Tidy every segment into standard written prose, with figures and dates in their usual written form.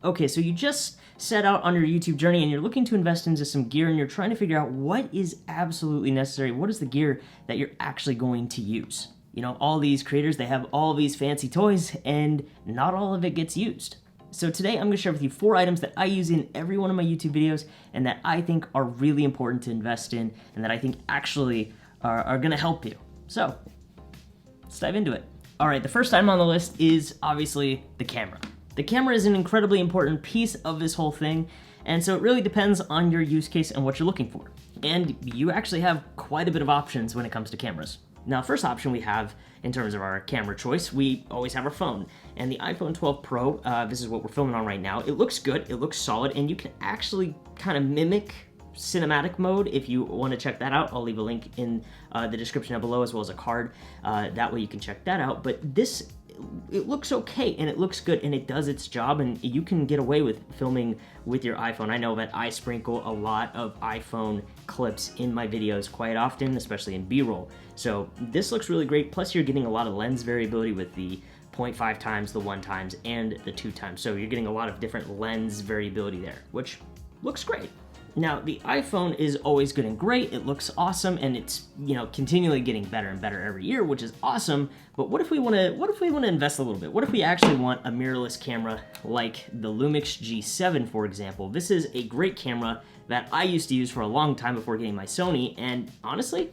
Okay, so you just set out on your YouTube journey and you're looking to invest into some gear and you're trying to figure out what is absolutely necessary. What is the gear that you're actually going to use? You know, all these creators, they have all these fancy toys and not all of it gets used. So today I'm going to share with you 4 items that I use in every one of my YouTube videos and that I think are really important to invest in and that I think actually are going to help you. So let's dive into it. All right, the first item on the list is obviously the camera. The camera is an incredibly important piece of this whole thing, and so it really depends on your use case and what you're looking for. And you actually have quite a bit of options when it comes to cameras. Now, first option we have in terms of our camera choice, we always have our phone. And the iPhone 12 Pro, this is what we're filming on right now. It looks good, it looks solid, and you can actually kind of mimic cinematic mode. If you want to check that out, I'll leave a link in the description down below as well as a card. That way you can check that out. But this, it looks okay and it looks good and it does its job, and you can get away with filming with your iPhone. I know that I sprinkle a lot of iPhone clips in my videos quite often, especially in B-roll. So this looks really great. Plus you're getting a lot of lens variability with the 0.5 times, the 1 times, and the 2 times. So you're getting a lot of different lens variability there, which looks great. Now, the iPhone is always good and great, it looks awesome, and it's, you know, continually getting better and better every year, which is awesome, but what if we want to invest a little bit? What if we actually want a mirrorless camera like the Lumix G7, for example? This is a great camera that I used to use for a long time before getting my Sony, and honestly,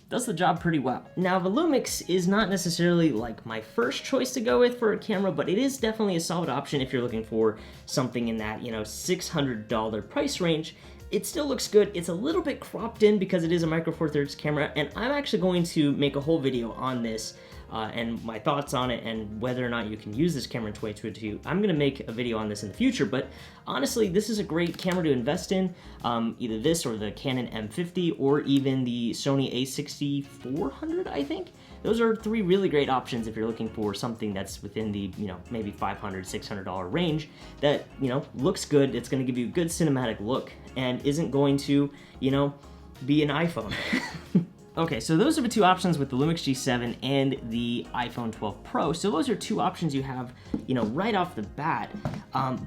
does the job pretty well. Now, the Lumix is not necessarily like my first choice to go with for a camera, but it is definitely a solid option if you're looking for something in that, you know, $600 price range. It still looks good. It's a little bit cropped in because it is a Micro Four Thirds camera, and I'm actually going to make a whole video on this and my thoughts on it and whether or not you can use this camera in 2022. I'm gonna make a video on this in the future, but honestly, this is a great camera to invest in. Either this or the Canon M50 or even the Sony a6400, I think. Those are 3 really great options if you're looking for something that's within the, you know, maybe $500, $600 range that, you know, looks good. It's gonna give you a good cinematic look and isn't going to, you know, be an iPhone. Okay, so those are the 2 options with the Lumix G7 and the iPhone 12 Pro. So those are 2 options you have, you know, right off the bat.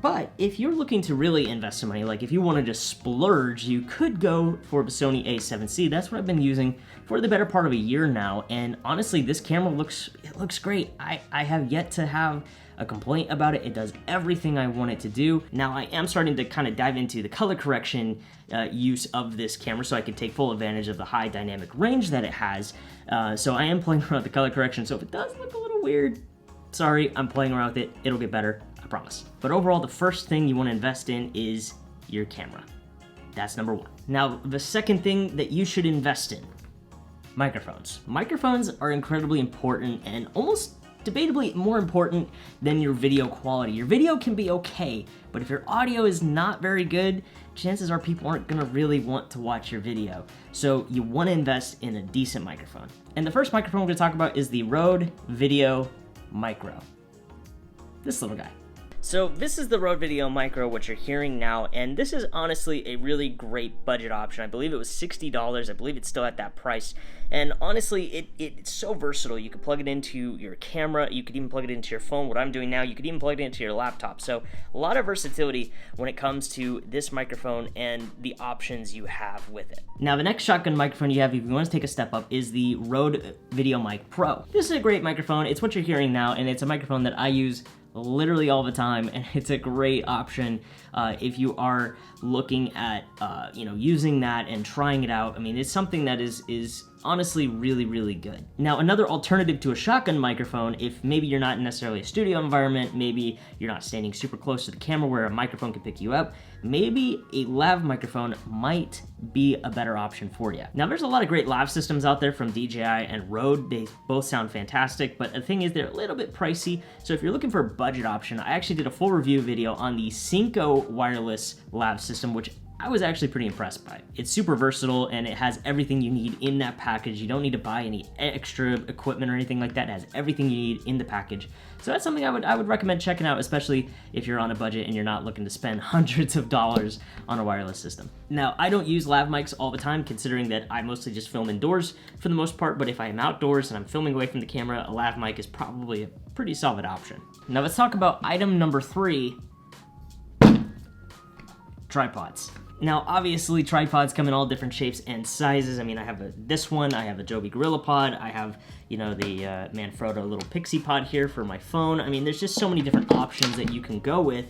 But if you're looking to really invest some money, like if you want to just splurge, you could go for the Sony a7C. That's what I've been using for the better part of a year now. And honestly, this camera looks great. I have yet to have a complaint about it. It does everything I want it to do. Now I am starting to kind of dive into the color correction use of this camera so I can take full advantage of the high dynamic range that it has. So I am playing around with the color correction. So if it does look a little weird, sorry, I'm playing around with it. It'll get better, I promise. But overall, the first thing you want to invest in is your camera. That's number 1. Now, the second thing that you should invest in, microphones. Microphones are incredibly important and almost debatably more important than your video quality. Your video can be okay, but if your audio is not very good, chances are people aren't gonna really want to watch your video. So you wanna invest in a decent microphone. And the first microphone we're gonna talk about is the Rode Video Micro. This little guy. So this is the Rode Video Micro, what you're hearing now, and this is honestly a really great budget option. I believe it was $60. I believe it's still at that price. And honestly, it's so versatile. You can plug it into your camera. You could even plug it into your phone. What I'm doing now, you could even plug it into your laptop. So a lot of versatility when it comes to this microphone and the options you have with it. Now, the next shotgun microphone you have, if you want to take a step up, is the Rode Video Mic Pro. This is a great microphone. It's what you're hearing now, and it's a microphone that I use literally all the time, and it's a great option if you are looking at you know, using that and trying it out. I mean, it's something that is honestly really good. Now, another alternative to a shotgun microphone, if maybe you're not necessarily a studio environment, maybe you're not standing super close to the camera where a microphone can pick you up, maybe a lav microphone might be a better option for you. Now, there's a lot of great lav systems out there from DJI and Rode. They both sound fantastic, but the thing is they're a little bit pricey. So if you're looking for a budget option, I actually did a full review video on the Cinco wireless lav system, which I was actually pretty impressed by. It's super versatile and it has everything you need in that package. You don't need to buy any extra equipment or anything like that. It has everything you need in the package. So that's something I would recommend checking out, especially if you're on a budget and you're not looking to spend hundreds of dollars on a wireless system. Now, I don't use lav mics all the time, considering that I mostly just film indoors for the most part, but if I am outdoors and I'm filming away from the camera, a lav mic is probably a pretty solid option. Now let's talk about item number 3, tripods. Now, obviously, tripods come in all different shapes and sizes. I mean, I have this one, I have a Joby GorillaPod, I have, you know, the Manfrotto little Pixie Pod here for my phone. I mean, there's just so many different options that you can go with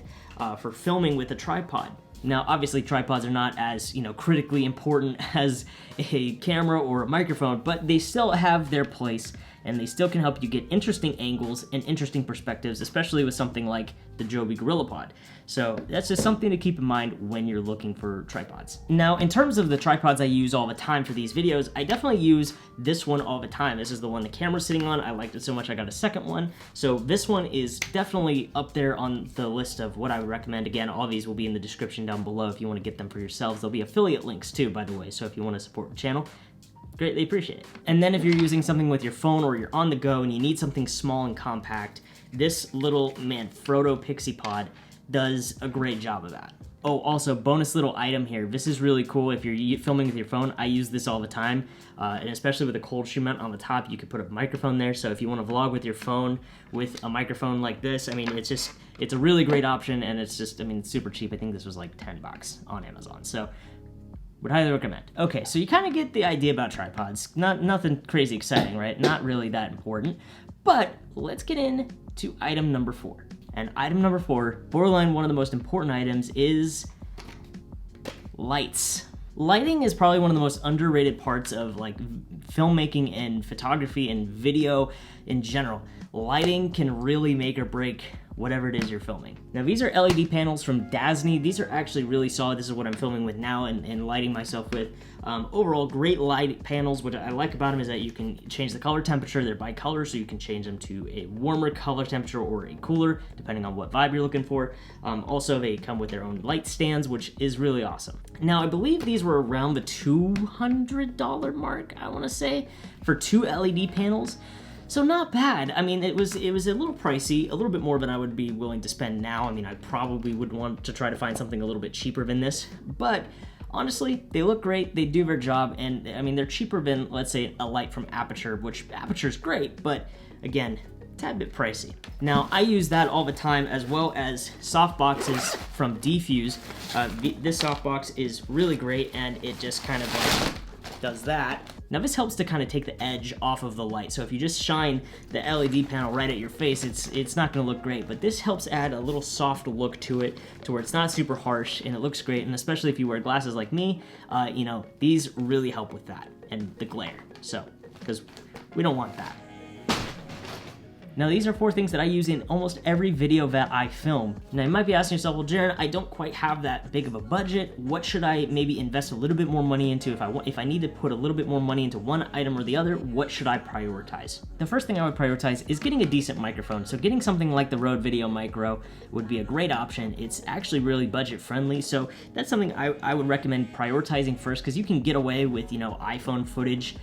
for filming with a tripod. Now, obviously, tripods are not as, you know, critically important as a camera or a microphone, but they still have their place, and they still can help you get interesting angles and interesting perspectives, especially with something like the Joby GorillaPod. So that's just something to keep in mind when you're looking for tripods. Now, in terms of the tripods I use all the time for these videos, I definitely use this one all the time. This is the one the camera's sitting on. I liked it so much I got a second one. So this one is definitely up there on the list of what I would recommend. Again, all these will be in the description down below if you want to get them for yourselves. There'll be affiliate links too, by the way, so if you want to support the channel, greatly appreciate it. And then if you're using something with your phone or you're on the go and you need something small and compact, this little Manfrotto Pixie Pod does a great job of that. Oh, also, bonus little item here. This is really cool if you're filming with your phone. I use this all the time, and especially with a cold shoe mount on the top, you could put a microphone there. So if you want to vlog with your phone with a microphone like this, I mean, it's a really great option, and it's just, I mean, it's super cheap. I think this was like 10 bucks on Amazon. So would highly recommend. Okay, so you kind of get the idea about tripods. Nothing crazy exciting, right? Not really that important. But let's get into item number 4. And item number 4, borderline one of the most important items, is lights. Lighting is probably one of the most underrated parts of like filmmaking and photography and video in general. Lighting can really make or break whatever it is you're filming. Now, these are LED panels from Dasny. These are actually really solid. This is what I'm filming with now and lighting myself with. Overall, great light panels. What I like about them is that you can change the color temperature. They're bicolor, so you can change them to a warmer color temperature or a cooler, depending on what vibe you're looking for. Also, they come with their own light stands, which is really awesome. Now, I believe these were around the $200 mark, I want to say, for 2 LED panels. So not bad. I mean, it was a little pricey, a little bit more than I would be willing to spend now. I mean, I probably would want to try to find something a little bit cheaper than this, but honestly, they look great, they do their job, and I mean, they're cheaper than, let's say, a light from Aperture, which Aperture's great, but again, a tad bit pricey. Now, I use that all the time, as well as soft boxes from Defuse. This softbox is really great, and it just kind of like does that. Now, this helps to kind of take the edge off of the light. So if you just shine the LED panel right at your face, it's not going to look great. But this helps add a little soft look to it, to where it's not super harsh and it looks great. And especially if you wear glasses like me, you know, these really help with that and the glare. So, because we don't want that. Now, these are 4 things that I use in almost every video that I film. Now, you might be asking yourself, well, Jaron, I don't quite have that big of a budget. What should I maybe invest a little bit more money into? If I need to put a little bit more money into one item or the other, what should I prioritize? The first thing I would prioritize is getting a decent microphone. So getting something like the Rode Video Micro would be a great option. It's actually really budget friendly. So that's something I would recommend prioritizing first, because you can get away with, you know, iPhone footage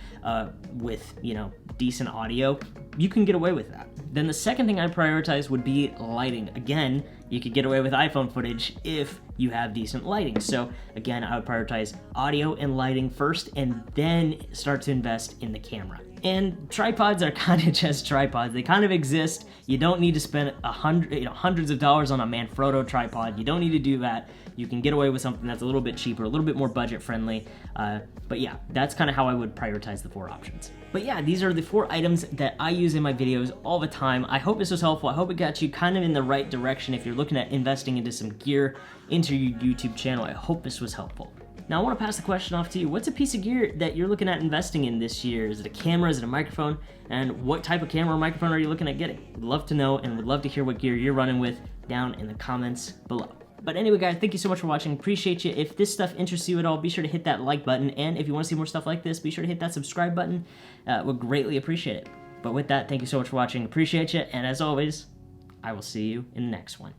with, you know, decent audio. You can get away with that. Then the second thing I prioritize would be lighting. Again, you could get away with iPhone footage if you have decent lighting. So again, I would prioritize audio and lighting first, and then start to invest in the camera. And tripods are kind of just tripods. They kind of exist. You don't need to spend hundreds of dollars on a Manfrotto tripod. You don't need to do that. You can get away with something that's a little bit cheaper, a little bit more budget friendly. But yeah, that's kind of how I would prioritize the 4 options. But yeah, these are the 4 items that I use in my videos all the time. I hope this was helpful. I hope it got you kind of in the right direction if you're looking at investing into some gear into your YouTube channel. I hope this was helpful. Now, I want to pass the question off to you. What's a piece of gear that you're looking at investing in this year? Is it a camera? Is it a microphone? And what type of camera or microphone are you looking at getting? Would love to know, and would love to hear what gear you're running with down in the comments below. But anyway, guys, thank you so much for watching. Appreciate you. If this stuff interests you at all, be sure to hit that like button. And if you want to see more stuff like this, be sure to hit that subscribe button. We'll greatly appreciate it. But with that, thank you so much for watching. Appreciate you. And as always, I will see you in the next one.